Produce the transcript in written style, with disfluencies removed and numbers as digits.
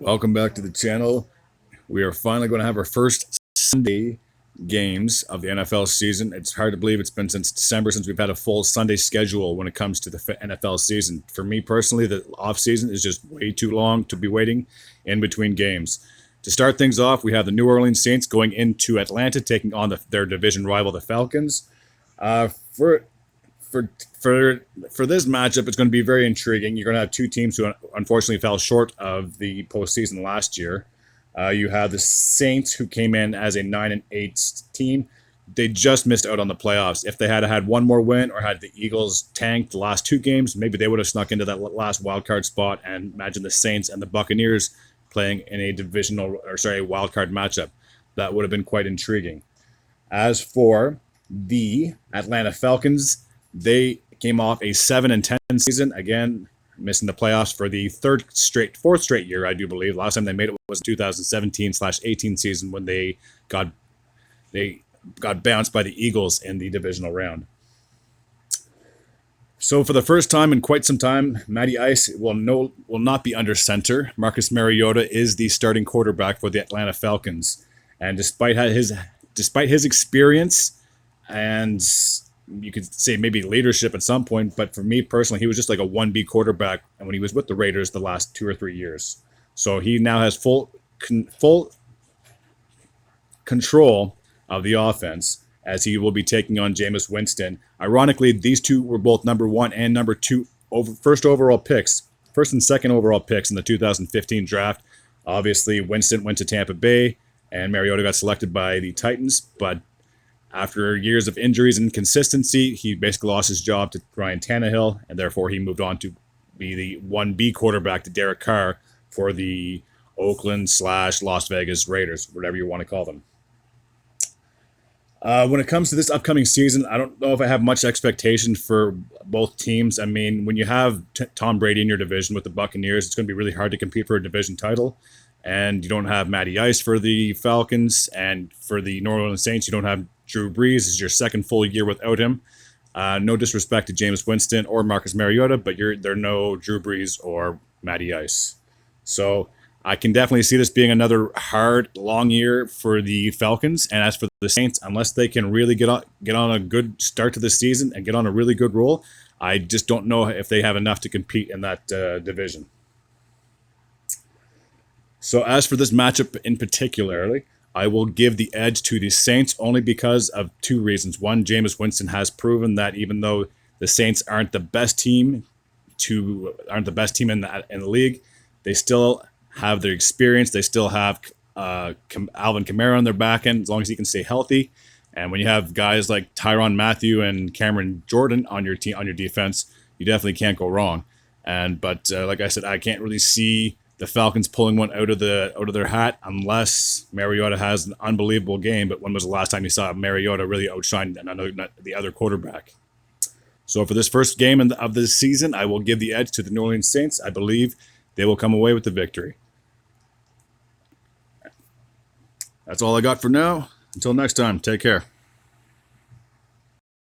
Welcome back to the channel. We are finally going to have our first Sunday games of the NFL season. It's hard to believe it's been since December since we've had a full Sunday schedule when it comes to the NFL season. For me personally, the off season is just way too long to be waiting in between games. To start things off, we have the New Orleans Saints going into Atlanta, taking on their division rival, the Falcons. For for this matchup, it's going to be very intriguing. You're going to have two teams who unfortunately fell short of the postseason last year. You have the Saints, who came in as a 9-8 team. They just missed out on the playoffs. If they had had one more win, or had the Eagles tanked the last two games, maybe they would have snuck into that last wild card spot. And imagine the Saints and the Buccaneers playing in a wild card matchup. That would have been quite intriguing. As for the Atlanta Falcons, they came off a 7-10 season, again missing the playoffs for the fourth straight year, I do believe. Last time they made it was 2017/18 season, when they got bounced by the Eagles in the divisional round. So for the first time in quite some time, Matty Ice will not be under center. Marcus Mariota is the starting quarterback for the Atlanta Falcons, and despite his experience and, you could say, maybe leadership at some point, but for me personally, he was just like a 1B quarterback, and when he was with the Raiders the last 2 or 3 years. So he now has full control of the offense, as he will be taking on Jameis Winston. Ironically, these two were both number 1 and number 2 first and second overall picks in the 2015 draft. Obviously, Winston went to Tampa Bay, and Mariota got selected by the Titans, but after years of injuries and inconsistency, he basically lost his job to Ryan Tannehill, and therefore he moved on to be the 1B quarterback to Derek Carr for the Oakland/Las Vegas Raiders, whatever you want to call them. When it comes to this upcoming season, I don't know if I have much expectation for both teams. I mean, when you have Tom Brady in your division with the Buccaneers, it's going to be really hard to compete for a division title. And you don't have Matty Ice for the Falcons, and for the New Orleans Saints, you don't have Drew Brees. This is your second full year without him. No disrespect to Jameis Winston or Marcus Mariota, but they're no Drew Brees or Matty Ice. So I can definitely see this being another hard, long year for the Falcons. And as for the Saints, unless they can really get on a good start to the season and get on a really good roll, I just don't know if they have enough to compete in that division. So as for this matchup in particularly, I will give the edge to the Saints only because of two reasons. One, Jameis Winston has proven that even though the Saints aren't the best team in the league, they still have their experience. They still have Alvin Kamara on their back end, as long as he can stay healthy. And when you have guys like Tyrann Mathieu and Cameron Jordan on your defense, you definitely can't go wrong. But like I said, I can't really see the Falcons pulling one out of their hat unless Mariota has an unbelievable game. But when was the last time you saw Mariota really outshine the other quarterback? So for this first game of the season, I will give the edge to the New Orleans Saints. I believe they will come away with the victory. That's all I got for now. Until next time, take care.